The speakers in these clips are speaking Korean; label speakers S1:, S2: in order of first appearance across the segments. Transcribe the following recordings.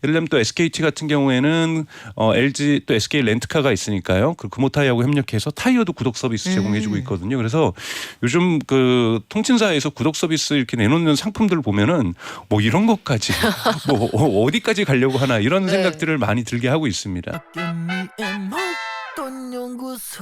S1: 예를 들면 또 SKT 같은 경우에는 LG 또 SK 렌트카가 있으니까요. 그 금호타이어하고 협력해서 타이어도 구독 서비스 제공해주고 있거든요. 그래서 요즘 그 통신사에서 구독 서비스 이렇게 내놓는 상품들을 보면은 뭐 이런 것까지 뭐 어디까지 가려고 하나 이런
S2: 네.
S1: 생각들을 많이 들게 하고 있습니다.
S3: 연구소.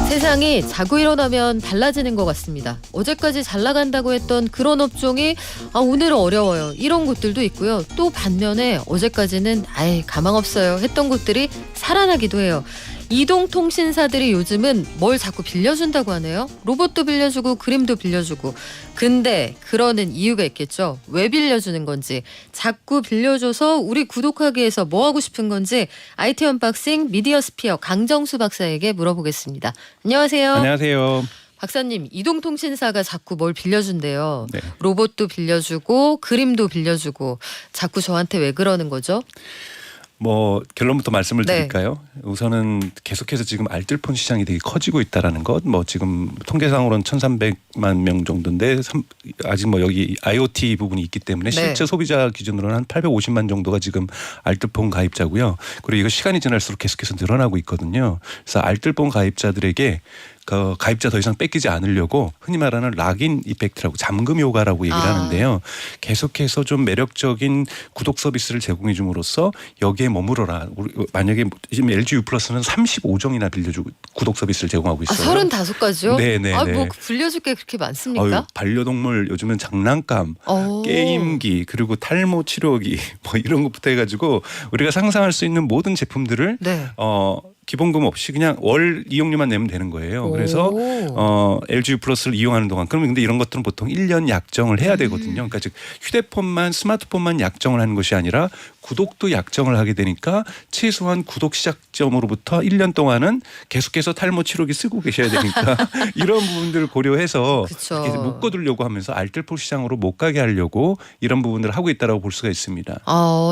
S2: 세상이 자고 일어나면 달라지는 것 같습니다. 어제까지 잘 나간다고 했던 그런 업종이 오늘은 어려워요. 이런 곳들도 있고요. 또 반면에 어제까지는 아예 가망 없어요 했던 곳들이 살아나기도 해요. 이동통신사들이 요즘은 뭘 자꾸 빌려준다고 하네요. 로봇도 빌려주고 그림도 빌려주고. 근데 그러는 이유가 있겠죠. 왜 빌려주는 건지, 자꾸 빌려줘서 우리 구독하기 위해서 뭐 하고 싶은 건지 IT 언박싱 미디어 스피어 강정수 박사에게 물어보겠습니다. 안녕하세요.
S1: 안녕하세요.
S2: 박사님, 이동통신사가 자꾸 뭘 빌려준대요.
S1: 네.
S2: 로봇도 빌려주고 그림도 빌려주고. 자꾸 저한테 왜 그러는 거죠?
S1: 뭐 결론부터 말씀을
S2: 네.
S1: 드릴까요? 우선은 계속해서 지금 알뜰폰 시장이 되게 커지고 있다라는 것. 뭐 지금 통계상으로는 1,300만 명 정도인데 아직 뭐 여기 IoT 부분이 있기 때문에
S2: 네.
S1: 실제 소비자 기준으로는 한 850만 정도가 지금 알뜰폰 가입자고요. 그리고 이거 시간이 지날수록 계속해서 늘어나고 있거든요. 그래서 알뜰폰 가입자들에게 그 가입자 더 이상 뺏기지 않으려고 흔히 말하는 락인 이펙트라고 잠금 효과라고 얘기를 하는데요. 계속해서 좀 매력적인 구독 서비스를 제공해 줌으로써 여기에 머무러라. 만약에 지금 LG U 플러스는 35종이나 빌려주고 구독 서비스를 제공하고 있어요.
S2: 35가지요?
S1: 네네.
S2: 뭐 빌려줄 게 그렇게 많습니까?
S1: 반려동물 요즘은 장난감,
S2: 오.
S1: 게임기 그리고 탈모 치료기 뭐 이런 것부터 해가지고 우리가 상상할 수 있는 모든 제품들을
S2: 네.
S1: 기본금 없이 그냥 월 이용료만 내면 되는 거예요. 그래서 LG U 플러스를 이용하는 동안 그러면 근데 이런 것들은 보통 1년 약정을 해야 되거든요. 그러니까 즉 휴대폰만 스마트폰만 약정을 하는 것이 아니라 구독도 약정을 하게 되니까 최소한 구독 시작점으로부터 1년 동안은 계속해서 탈모 치료기 쓰고 계셔야 되니까 이런 부분들을 고려해서
S2: 그쵸.
S1: 이렇게 묶어두려고 하면서 알뜰폰 시장으로 못 가게 하려고 이런 부분들을 하고 있다라고 볼 수가 있습니다.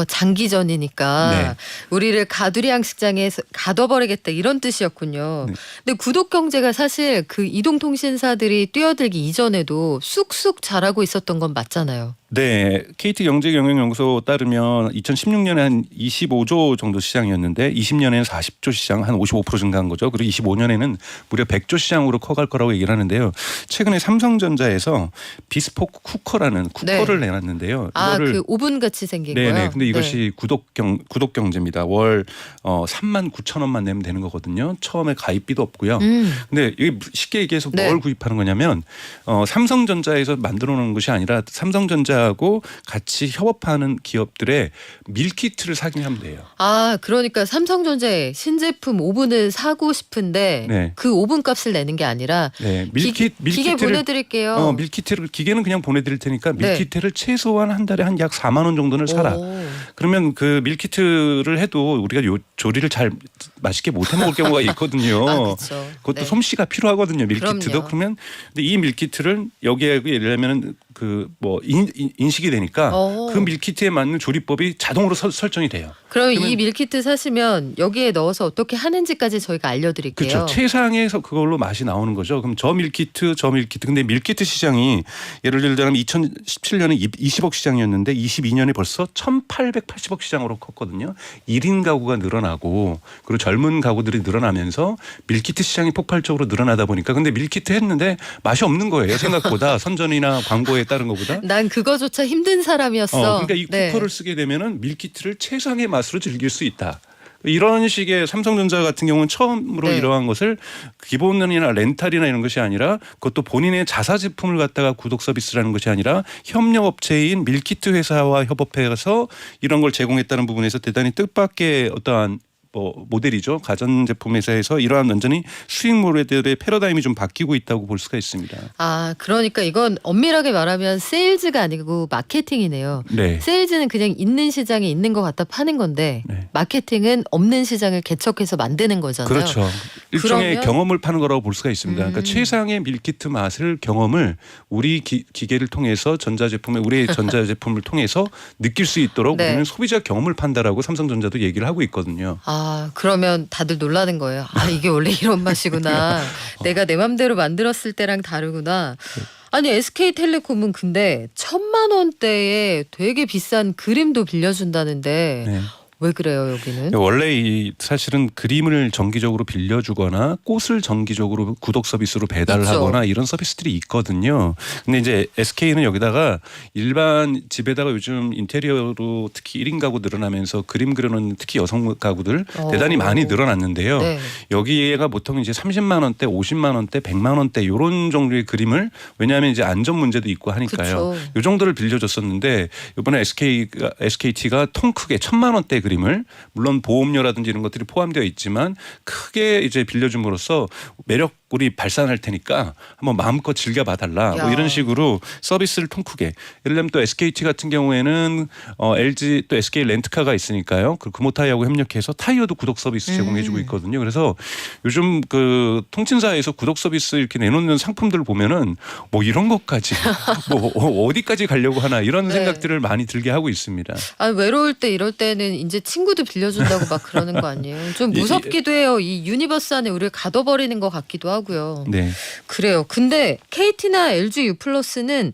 S2: 장기전이니까
S1: 네.
S2: 우리를 가두리 양식장에 가둬버리겠다 이런 뜻이었군요.
S1: 네.
S2: 근데 구독 경제가 사실 그 이동통신사들이 뛰어들기 이전에도 쑥쑥 잘하고 있었던 건 맞잖아요.
S1: 네, KT경제경영연구소 따르면 2016년에 한 25조 정도 시장이었는데 20년에는 40조 시장 한 55% 증가한 거죠. 그리고 25년에는 무려 100조 시장으로 커갈 거라고 얘기를 하는데요. 최근에 삼성전자에서 비스포크 쿠커라는 쿠커를 내놨는데요. 이거를
S2: 그 오븐 같이 생긴
S1: 네네.
S2: 거요?
S1: 근데 이것이 구독 경제입니다. 월 39,000원만 내면 되는 거거든요. 처음에 가입비도 없고요. 근데 이게 쉽게 얘기해서
S2: 네.
S1: 뭘 구입하는 거냐면 삼성전자에서 만들어 놓은 것이 아니라 삼성전자하고 같이 협업하는 기업들의 밀키트를 사긴 하면 돼요.
S2: 그러니까 삼성전자의 신제품 오븐을 사고 싶은데
S1: 네.
S2: 그 오븐 값을 내는 게 아니라
S1: 네,
S2: 기계
S1: 밀키트를
S2: 보내드릴게요.
S1: 밀키트를 기계는 그냥 보내드릴 테니까
S2: 네.
S1: 밀키트를 최소한 한 달에 한 약 4만 원 정도는 사라. 그러면 그 밀키트를 해도 우리가 조리를 잘 맛있게 못 해 먹을 경우가 있거든요.
S2: 그렇죠.
S1: 그것도
S2: 네.
S1: 솜씨가 필요하거든요. 밀키트도.
S2: 그럼요.
S1: 그러면 근데 이 밀키트를 여기에 예를 들면 그 뭐 인식이 되니까 그 밀키트에 맞는 조리법이 자동으로 설정이 돼요.
S2: 그러면 이 밀키트 사시면 여기에 넣어서 어떻게 하는지까지 저희가 알려드릴게요.
S1: 그렇죠. 최상에서 그걸로 맛이 나오는 거죠. 그럼 저 밀키트. 근데 밀키트 시장이 예를 들자면 2017년에 20억 시장이었는데 22년에 벌써 1,880억 시장으로 컸거든요. 1인 가구가 늘어나고 그리고 젊은 가구들이 늘어나면서 밀키트 시장이 폭발적으로 늘어나다 보니까 근데 밀키트 했는데 맛이 없는 거예요. 생각보다 선전이나 광고에 따른 것보다.
S2: 난 그거조차 힘든 사람이었어.
S1: 그러니까 이 쿠커를 쓰게 되면은 밀키트를 최상의 맛으로 즐길 수 있다. 이런 식의 삼성전자 같은 경우는 처음으로
S2: 네.
S1: 이러한 것을 기본이나 렌탈이나 이런 것이 아니라 그것도 본인의 자사 제품을 갖다가 구독 서비스라는 것이 아니라 협력업체인 밀키트 회사와 협업해서 이런 걸 제공했다는 부분에서 대단히 뜻밖의 어떠한 모델이죠. 가전제품 회사에서 이러한 완전히 수익 모델의 패러다임이 좀 바뀌고 있다고 볼 수가 있습니다.
S2: 그러니까 이건 엄밀하게 말하면 세일즈가 아니고 마케팅이네요.
S1: 네.
S2: 세일즈는 그냥 있는 시장에 있는 것 같다 파는 건데
S1: 네.
S2: 마케팅은 없는 시장을 개척해서 만드는 거잖아요.
S1: 그렇죠. 일종의
S2: 그러면
S1: 경험을 파는 거라고 볼 수가 있습니다. 그러니까 최상의 밀키트 맛을 경험을 우리 기계를 통해서 우리의 전자제품을 통해서 느낄 수 있도록
S2: 네.
S1: 우리는 소비자 경험을 판다라고 삼성전자도 얘기를 하고 있거든요.
S2: 아, 그러면 다들 놀라는 거예요. 아, 이게 원래 이런 맛이구나. 내가 내 맘대로 만들었을 때랑 다르구나. 아니, SK텔레콤은 근데 1,000만 원대에 되게 비싼 그림도 빌려준다는데
S1: 네.
S2: 왜 그래요, 여기는?
S1: 원래 이 사실은 그림을 정기적으로 빌려주거나 꽃을 정기적으로 구독 서비스로 배달을
S2: 있죠.
S1: 하거나 이런 서비스들이 있거든요. 근데 이제 SK는 여기다가 일반 집에다가 요즘 인테리어로 특히 1인 가구 늘어나면서 그림 그려놓는 특히 여성 가구들 대단히 많이 늘어났는데요.
S2: 네.
S1: 여기가 보통 이제 30만 원대, 50만 원대, 100만 원대 이런 종류의 그림을 왜냐하면 이제 안전 문제도 있고 하니까요.
S2: 그쵸.
S1: 이 정도를 빌려줬었는데 이번에 SKT가 통 크게 1,000만 원대 그림을 물론 보험료라든지 이런 것들이 포함되어 있지만 크게 이제 빌려줌으로써 매력을 발산할 테니까 한번 마음껏 즐겨봐달라 뭐
S2: 야.
S1: 이런 식으로 서비스를 통 크게. 예를 들면 또 SKT 같은 경우에는 LG 또 SK 렌트카가 있으니까요. 그 금호타이어하고 협력해서 타이어도 구독 서비스 제공해주고 있거든요. 그래서 요즘 그 통신사에서 구독 서비스 이렇게 내놓는 상품들을 보면은 뭐 이런 것까지 뭐 어디까지 가려고 하나 이런
S2: 네.
S1: 생각들을 많이 들게 하고 있습니다.
S2: 아, 외로울 때 이럴 때는 이제 친구도 빌려준다고 막 그러는 거 아니에요? 좀 무섭기도 해요. 이 유니버스 안에 우리를 가둬버리는 것 같기도 하고요.
S1: 네.
S2: 그래요. 근데 KT나 LG U+는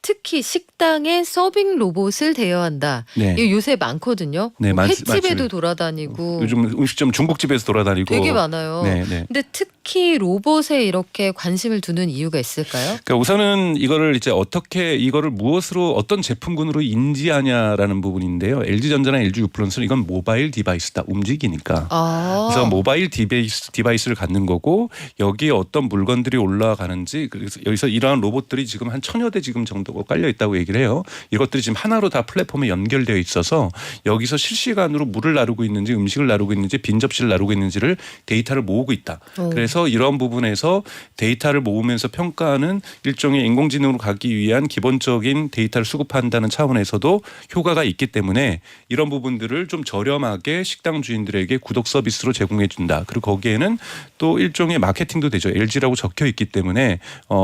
S2: 특히 식당에 서빙 로봇을 대여한다.
S1: 네.
S2: 이거 요새 많거든요.
S1: 네,
S2: 뭐
S1: 많습니다.
S2: 횟집에도 돌아다니고
S1: 요즘 음식점 중국집에서 돌아다니고
S2: 되게 많아요.
S1: 네, 네.
S2: 근데 특히 로봇에 이렇게 관심을 두는 이유가 있을까요?
S1: 그러니까 우선은 이거를 이제 어떻게 이거를 무엇으로 어떤 제품군으로 인지하냐라는 부분인데요. LG전자나 LG U+는 이건 모바일 디바이스다. 움직이니까.
S2: 아,
S1: 그래서 모바일 디바이스를 갖는 거고 여기에 어떤 물건들이 올라가는지 그래서 여기서 이러한 로봇들이 지금 한 1,000여 대 지금 정도 깔려 있다고 얘기를 해요. 이것들이 지금 하나로 다 플랫폼에 연결되어 있어서 여기서 실시간으로 물을 나르고 있는지 음식을 나르고 있는지 빈 접시를 나르고 있는지를 데이터를 모으고 있다. 그래서 이런 부분에서 데이터를 모으면서 평가하는 일종의 인공지능으로 가기 위한 기본적인 데이터를 수급한다는 차원에서도 효과가 있기 때문에 이런 부분들을 좀 저렴하게 식당 주인들에게 구독 서비스로 제공해 준다. 그리고 거기에는 또 일종의 마케팅도 되죠. LG라고 적혀 있기 때문에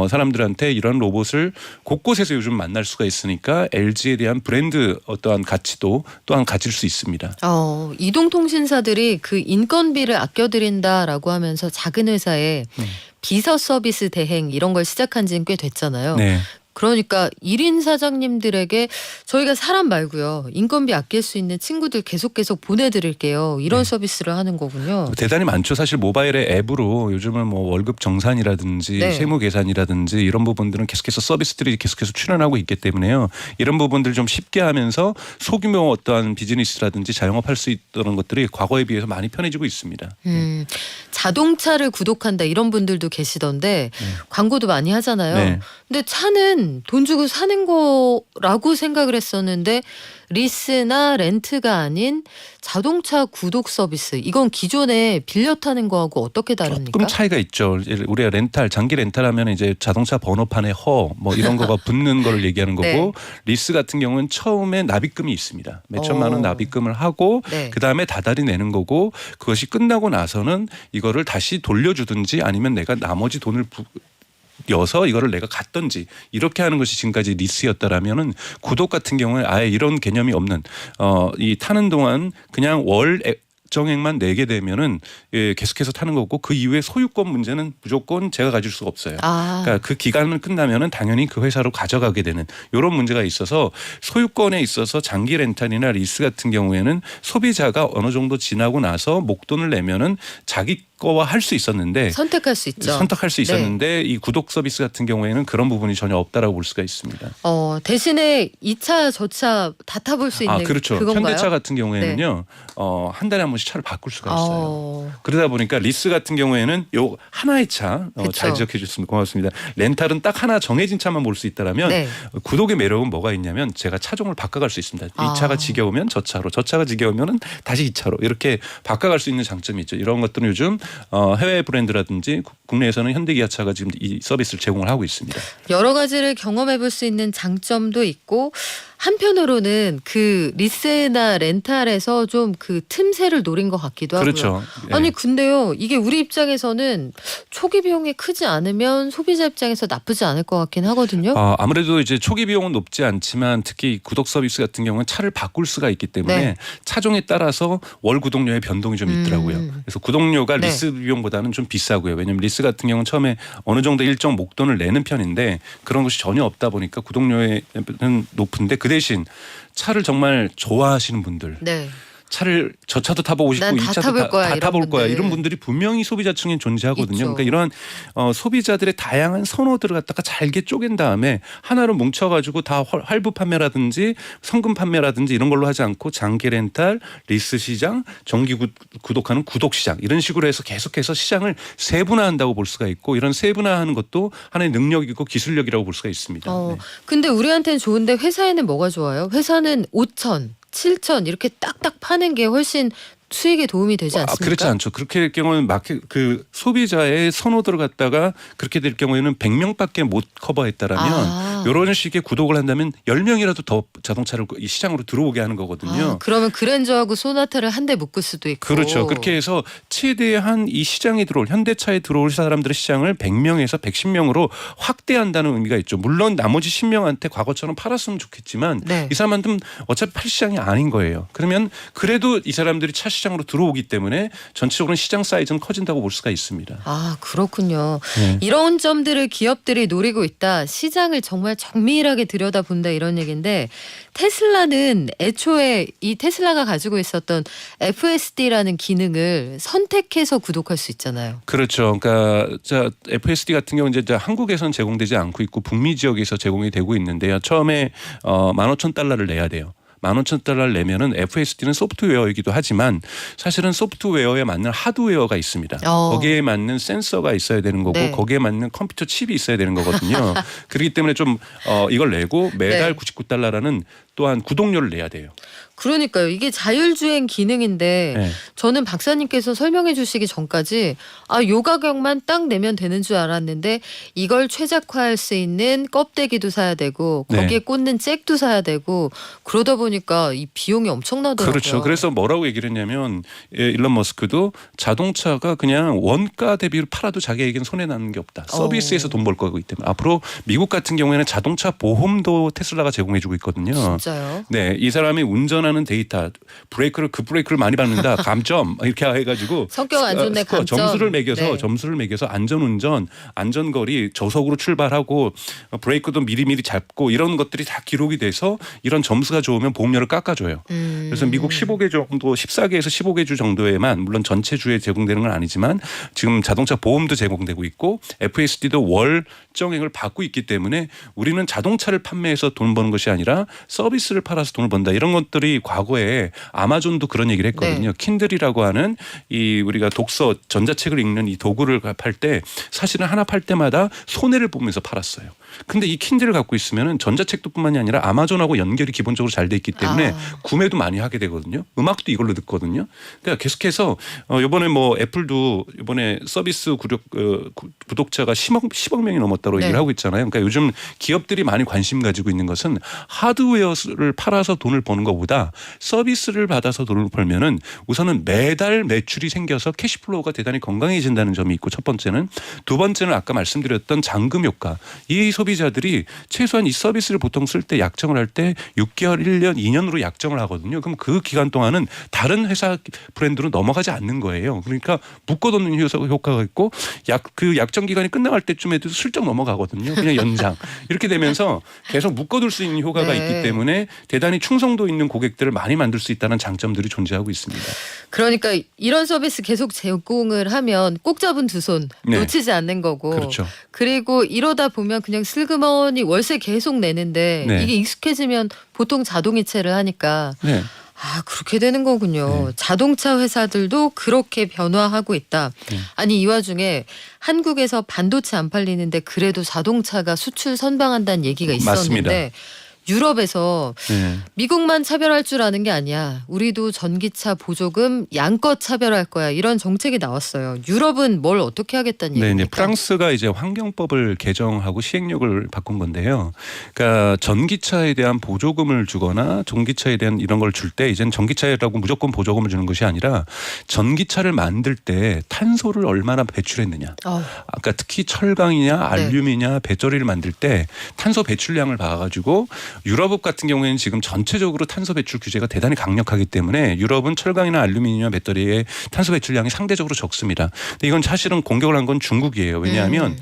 S1: 사람들한테 이런 로봇을 곳곳에서 요즘 만날 수가 있으니까 LG에 대한 브랜드 어떠한 가치도 또한 가질 수 있습니다.
S2: 이동통신사들이 그 인건비를 아껴드린다라고 하면서 작은 회사에 비서 서비스 대행 이런 걸 시작한 지는 꽤 됐잖아요.
S1: 네.
S2: 그러니까 1인 사장님들에게 저희가 사람 말고요. 인건비 아낄 수 있는 친구들 계속 보내드릴게요. 이런 서비스를 하는 거군요.
S1: 대단히 많죠. 사실 모바일의 앱으로 요즘은 뭐 월급 정산이라든지
S2: 네.
S1: 세무 계산이라든지 이런 부분들은 계속해서 서비스들이 계속해서 출현하고 있기 때문에요. 이런 부분들 좀 쉽게 하면서 소규모 어떠한 비즈니스라든지 자영업할 수 있던 것들이 과거에 비해서 많이 편해지고 있습니다.
S2: 자동차를 구독한다 이런 분들도 계시던데 광고도 많이 하잖아요.
S1: 네.
S2: 근데 차는 돈 주고 사는 거라고 생각을 했었는데 리스나 렌트가 아닌 자동차 구독 서비스 이건 기존에 빌려 타는 거하고 어떻게 다릅니까?
S1: 조금 차이가 있죠. 우리가 장기 렌탈하면 이제 자동차 번호판에 뭐 이런 거가 붙는 거를 얘기하는 거고
S2: 네.
S1: 리스 같은 경우는 처음에 납입금이 있습니다. 몇 천만 원 납입금을 하고
S2: 네.
S1: 그 다음에 다달이 내는 거고 그것이 끝나고 나서는 이거를 다시 돌려주든지 아니면 내가 나머지 돈을 여서 이거를 내가 갔던지 이렇게 하는 것이 지금까지 리스였다라면은 구독 같은 경우에 아예 이런 개념이 없는 이 타는 동안 그냥 월 정액만 내게 되면은 계속해서 타는 거고 그 이후에 소유권 문제는 무조건 제가 가질 수가 없어요. 그러니까 그 기간을 끝나면은 당연히 그 회사로 가져가게 되는 이런 문제가 있어서 소유권에 있어서 장기 렌탈이나 리스 같은 경우에는 소비자가 어느 정도 지나고 나서 목돈을 내면은 자기 거와 할 수 있었는데
S2: 선택할 수 있죠.
S1: 선택할 수 있었는데 이 구독 서비스 같은 경우에는 그런 부분이 전혀 없다라고 볼 수가 있습니다.
S2: 대신에 이 차 저 차 다 타볼 수 있는
S1: 그렇죠.
S2: 그건가요?
S1: 현대차 같은 경우에는요. 한 달에 한 번씩 차를 바꿀 수가 있어요. 그러다 보니까 리스 같은 경우에는 요 하나의 차 잘 지적해 주셨으면 고맙습니다. 렌탈은 딱 하나 정해진 차만 볼 수 있다라면
S2: 네.
S1: 구독의 매력은 뭐가 있냐면 제가 차종을 바꿔갈 수 있습니다. 이 차가 지겨우면 저 차로, 저 차가 지겨우면은 다시 이 차로 이렇게 바꿔갈 수 있는 장점이 있죠. 이런 것들은 요즘 해외 브랜드라든지 국내에서는 현대기아차가 지금 이 서비스를 제공을 하고 있습니다.
S2: 여러 가지를 경험해 볼 수 있는 장점도 있고 한편으로는 그 리스나 렌탈에서 좀 그 틈새를 노린 것 같기도 하고요.
S1: 그렇죠. 예.
S2: 아니 근데요 이게 우리 입장에서는 초기 비용이 크지 않으면 소비자 입장에서 나쁘지 않을 것 같긴 하거든요.
S1: 아무래도 이제 초기 비용은 높지 않지만 특히 구독 서비스 같은 경우는 차를 바꿀 수가 있기 때문에
S2: 네.
S1: 차종에 따라서 월 구독료의 변동이 좀 있더라고요. 그래서 구독료가
S2: 네.
S1: 리스 비용보다는 좀 비싸고요. 왜냐하면 리스 같은 경우는 처음에 어느 정도 일정 목돈을 내는 편인데 그런 것이 전혀 없다 보니까 구독료는 높은데 그 대신 차를 정말 좋아하시는 분들
S2: 네.
S1: 차를 저 차도 타보고 싶고
S2: 난
S1: 이
S2: 다
S1: 차도
S2: 타볼 거야,
S1: 다
S2: 이런
S1: 타볼 거야
S2: 분들.
S1: 이런 분들이 분명히 소비자층에 존재하거든요.
S2: 있죠.
S1: 그러니까 이런 소비자들의 다양한 선호들을 갖다가 잘게 쪼갠 다음에 하나로 뭉쳐가지고 다 할부 판매라든지 성금 판매라든지 이런 걸로 하지 않고 장기 렌탈, 리스 시장, 정기 구독하는 구독 시장 이런 식으로 해서 계속해서 시장을 세분화한다고 볼 수가 있고 이런 세분화하는 것도 하나의 능력이고 기술력이라고 볼 수가 있습니다. 네.
S2: 근데 우리한테는 좋은데 회사에는 뭐가 좋아요? 회사는 5천, 7천 이렇게 딱딱 파는 게 훨씬 수익에 도움이 되지 않습니까?
S1: 그렇지 않죠. 그렇게 될 경우는 마켓 그 소비자의 선호도를 갖다가 그렇게 될 경우에는 100명밖에 못 커버했다라면 이런 식의 구독을 한다면 10명이라도 더 자동차를 이 시장으로 들어오게 하는 거거든요.
S2: 그러면 그랜저하고 소나타를 한 대 묶을 수도 있고.
S1: 그렇죠. 그렇게 해서 최대한 이 시장에 들어올 현대차에 들어올 사람들의 시장을 100명에서 110명으로 확대한다는 의미가 있죠. 물론 나머지 10명한테 과거처럼 팔았으면 좋겠지만
S2: 네.
S1: 이 사람한테는 어차피 팔 시장이 아닌 거예요. 그러면 그래도 이 사람들이 차 시장으로 들어오기 때문에 전체적으로 시장 사이즈는 커진다고 볼 수가 있습니다.
S2: 그렇군요.
S1: 네.
S2: 이런 점들을 기업들이 노리고 있다. 시장을 정말 정밀하게 들여다본다 이런 얘기인데 테슬라는 애초에 이 테슬라가 가지고 있었던 FSD라는 기능을 선택해서 구독할 수 있잖아요.
S1: 그렇죠. 그러니까 FSD 같은 경우는 이제 한국에서는 제공되지 않고 있고 북미 지역에서 제공이 되고 있는데요. 처음에 $15,000를 내야 돼요. $15,000를 내면은 FSD는 소프트웨어이기도 하지만 사실은 소프트웨어에 맞는 하드웨어가 있습니다. 거기에 맞는 센서가 있어야 되는 거고
S2: 네.
S1: 거기에 맞는 컴퓨터 칩이 있어야 되는 거거든요. 그렇기 때문에 좀 이걸 내고 매달
S2: 네.
S1: $99라는 또한 구독료를 내야 돼요.
S2: 그러니까요. 이게 자율주행 기능인데
S1: 네.
S2: 저는 박사님께서 설명해 주시기 전까지 요 가격만 딱 내면 되는 줄 알았는데 이걸 최적화할 수 있는 껍데기도 사야 되고 거기에
S1: 네.
S2: 꽂는 잭도 사야 되고 그러다 보니까 이 비용이 엄청나더라고요.
S1: 그렇죠. 그래서 뭐라고 얘기를 했냐면 일론 머스크도 자동차가 그냥 원가 대비로 팔아도 자기에게는 손해나는 게 없다. 서비스에서 돈 벌 거기 때문에 앞으로 미국 같은 경우에는 자동차 보험도 테슬라가 제공해주고 있거든요.
S2: 진짜요?
S1: 네, 이 사람이 운전하는 데이터, 급브레이크를 많이 밟는다, 감점 이렇게 해가지고
S2: 성격 안 좋네, 감점.
S1: 점수를 매겨서 안전운전, 안전거리, 저속으로 출발하고 브레이크도 미리미리 잡고 이런 것들이 다 기록이 돼서 이런 점수가 좋으면 보험료를 깎아줘요. 그래서 미국 15개 정도, 14개에서 15개 주 정도에만 물론 전체 주에 제공되는 건 아니지만 지금 자동차 보험도 제공되고 있고 FSD도 월 정액을 받고 있기 때문에 우리는 자동차를 판매해서 돈 버는 것이 아니라 서비스를 팔아서 돈을 번다. 이런 것들이 과거에 아마존도 그런 얘기를 했거든요.
S2: 네.
S1: 킨들이라고 하는 이 우리가 독서 전자책을 읽는 이 도구를 팔 때 사실은 하나 팔 때마다 손해를 보면서 팔았어요. 근데 이 킨들을 갖고 있으면은 전자책도뿐만이 아니라 아마존하고 연결이 기본적으로 잘 돼 있기 때문에 구매도 많이 하게 되거든요. 음악도 이걸로 듣거든요. 그러니까 계속해서 이번에 뭐 애플도 이번에 서비스 구독자가 10억 명이 넘었다고 얘기를 하고 있잖아요. 그러니까 요즘 기업들이 많이 관심 가지고 있는 것은 하드웨어를 팔아서 돈을 버는 것보다 서비스를 받아서 돈을 벌면은 우선은 매달 매출이 생겨서 캐시플로우가 대단히 건강해진다는 점이 있고 첫 번째는 두 번째는 아까 말씀드렸던 잠금 효과. 이 소비자들이 최소한 이 서비스를 보통 쓸 때 약정을 할 때 6개월, 1년, 2년으로 약정을 하거든요. 그럼 그 기간 동안은 다른 회사 브랜드로 넘어가지 않는 거예요. 그러니까 묶어놓는 효과가 있고 그 약정 기간이 끝나갈 때쯤에도 슬쩍 넘어가거든요. 그냥 연장. 이렇게 되면서 계속 묶어둘 수 있는 효과가
S2: 네.
S1: 있기 때문에 대단히 충성도 있는 고객들을 많이 만들 수 있다는 장점들이 존재하고 있습니다.
S2: 그러니까 이런 서비스 계속 제공을 하면 꼭 잡은 두 손
S1: 네.
S2: 놓치지 않는 거고
S1: 그렇죠.
S2: 그리고 이러다 보면 그냥 슬그머니 월세 계속 내는데
S1: 네.
S2: 이게 익숙해지면 보통 자동이체를 하니까
S1: 네.
S2: 그렇게 되는 거군요.
S1: 네.
S2: 자동차 회사들도 그렇게 변화하고 있다.
S1: 네.
S2: 아니 이 와중에 한국에서 반도체 안 팔리는데 그래도 자동차가 수출 선방한다는 얘기가 있었는데
S1: 맞습니다.
S2: 유럽에서
S1: 네.
S2: 미국만 차별할 줄 아는 게 아니야. 우리도 전기차 보조금 양껏 차별할 거야. 이런 정책이 나왔어요. 유럽은 뭘 어떻게 하겠다는
S1: 네,
S2: 얘기입니까?
S1: 이제 프랑스가 이제 환경법을 개정하고 시행령을 바꾼 건데요. 그러니까 전기차에 대한 보조금을 주거나 전기차에 대한 이런 걸 줄 때 이제는 전기차라고 무조건 보조금을 주는 것이 아니라 전기차를 만들 때 탄소를 얼마나 배출했느냐. 아까 특히 철강이냐 알륨이냐 배터리를 만들 때 탄소 배출량을 봐가지고 유럽 같은 경우에는 지금 전체적으로 탄소 배출 규제가 대단히 강력하기 때문에 유럽은 철강이나 알루미늄 배터리의 탄소 배출량이 상대적으로 적습니다. 근데 이건 사실은 공격을 한 건 중국이에요. 왜냐하면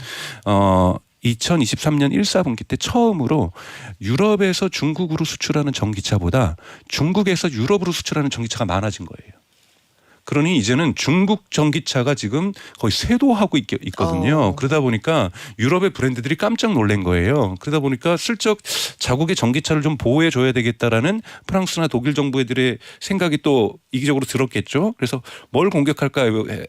S1: 2023년 1사분기 때 처음으로 유럽에서 중국으로 수출하는 전기차보다 중국에서 유럽으로 수출하는 전기차가 많아진 거예요. 그러니 이제는 중국 전기차가 지금 거의 쇄도하고 있거든요. 그러다 보니까 유럽의 브랜드들이 깜짝 놀란 거예요. 그러다 보니까 슬쩍 자국의 전기차를 좀 보호해 줘야 되겠다라는 프랑스나 독일 정부들의 생각이 또 이기적으로 들었겠죠. 그래서 뭘 공격할까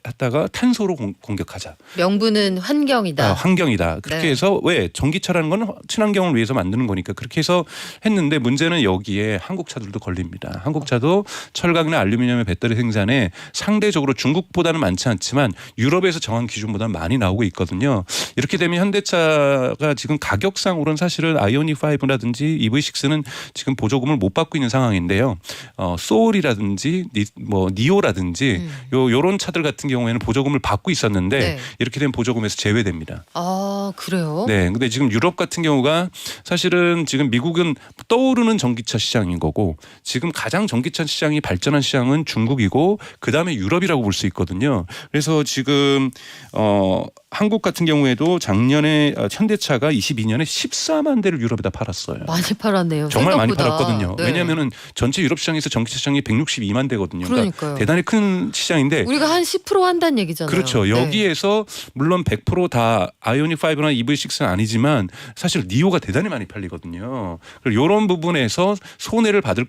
S1: 했다가 탄소로 공격하자.
S2: 명분은 환경이다.
S1: 환경이다. 그렇게
S2: 네.
S1: 해서 왜 전기차라는 건 친환경을 위해서 만드는 거니까 그렇게 해서 했는데 문제는 여기에 한국 차들도 걸립니다. 한국 차도 철강이나 알루미늄의 배터리 생산에 상대적으로 중국보다는 많지 않지만 유럽에서 정한 기준보다 많이 나오고 있거든요. 이렇게 되면 현대차가 지금 가격상으로는 사실은 아이오닉 5라든지 EV6는 지금 보조금을 못 받고 있는 상황인데요. 소울이라든지 니오라든지 요런 차들 같은 경우에는 보조금을 받고 있었는데
S2: 네.
S1: 이렇게 되면 보조금에서 제외됩니다.
S2: 아, 그래요?
S1: 네. 근데 지금 유럽 같은 경우가 사실은 지금 미국은 떠오르는 전기차 시장인 거고 지금 가장 전기차 시장이 발전한 시장은 중국이고 그다음에 유럽이라고 볼 수 있거든요. 그래서 지금 한국 같은 경우에도 작년에 현대차가 22년에 14만 대를 유럽에다 팔았어요.
S2: 많이 팔았네요.
S1: 정말
S2: 생각보다.
S1: 많이 팔았거든요.
S2: 네.
S1: 왜냐하면은 전체 유럽 시장에서 전기차 시장이 162만 대거든요.
S2: 그러니까요.
S1: 대단히 큰 시장인데
S2: 우리가 한 10% 한다는 얘기잖아요.
S1: 그렇죠.
S2: 네.
S1: 여기에서 물론 100%다 아이오닉 5나 EV6는 아니지만 사실 니오가 대단히 많이 팔리거든요. 그리고 이런 부분에서 손해를 받을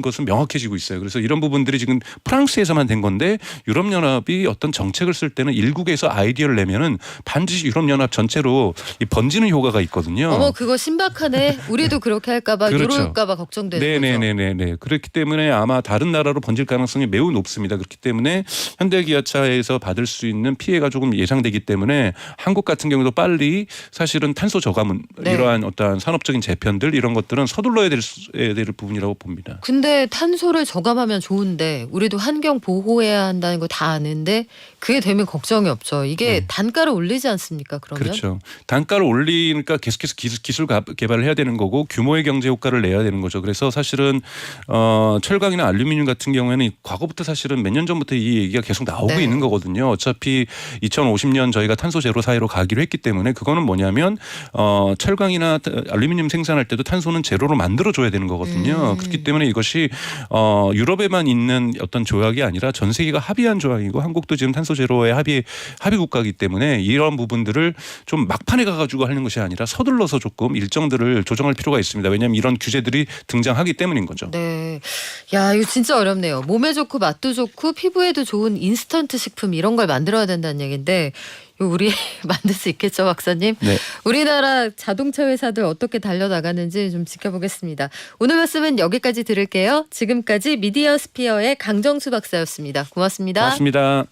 S1: 것은 명확해지고 있어요. 그래서 이런 부분들이 지금 프랑스에서만 된 건데 유럽연합이 어떤 정책을 쓸 때는 일국에서 아이디어를 내면은 반드시 유럽연합 전체로 번지는 효과가 있거든요.
S2: 어머, 그거 신박하네. 우리도 그렇게 할까봐
S1: 그렇죠.
S2: 요럴까봐 걱정되는 거죠.
S1: 네네네네. 그렇기 때문에 아마 다른 나라로 번질 가능성이 매우 높습니다. 그렇기 때문에 현대기아차에서 받을 수 있는 피해가 조금 예상되기 때문에 한국 같은 경우도 빨리 사실은 탄소 저감은
S2: 네.
S1: 이러한 어떠한 산업적인 재편들 이런 것들은 서둘러야 될 부분이라고 봅니다.
S2: 근데 탄소를 저감하면 좋은데 우리도 환경 보호해야 한다는 거 다 아는데 그게 되면 걱정이 없죠. 이게 단가를 올리지 않습니까? 그러면?
S1: 그렇죠. 단가를 올리니까 계속해서 기술 개발을 해야 되는 거고 규모의 경제 효과를 내야 되는 거죠. 그래서 사실은 철강이나 알루미늄 같은 경우에는 과거부터 사실은 몇 년 전부터 이 얘기가 계속 나오고
S2: 네.
S1: 있는 거거든요. 어차피 2050년 저희가 탄소 제로 사회로 가기로 했기 때문에 그거는 뭐냐면 철강이나 알루미늄 생산할 때도 탄소는 제로로 만들어줘야 되는 거거든요. 그렇기 때문에 이것이 유럽에만 있는 어떤 조약이 아니라 전 세계가 합의한 조약이고 한국도 지금 탄소 제로에 합의 국가이기 때문에 이런 부분들을 좀 막판에 가가지고 하는 것이 아니라 서둘러서 조금 일정들을 조정할 필요가 있습니다. 왜냐하면 이런 규제들이 등장하기 때문인 거죠.
S2: 네. 야, 이거 진짜 어렵네요. 몸에 좋고 맛도 좋고 피부에도 좋은 인스턴트 식품 이런 걸 만들어야 된다는 얘기인데 이거 우리 만들 수 있겠죠, 박사님?
S1: 네.
S2: 우리나라 자동차 회사들 어떻게 달려나가는지 좀 지켜보겠습니다. 오늘 말씀은 여기까지 들을게요. 지금까지 미디어 스피어의 강정수 박사였습니다. 고맙습니다.
S1: 고맙습니다.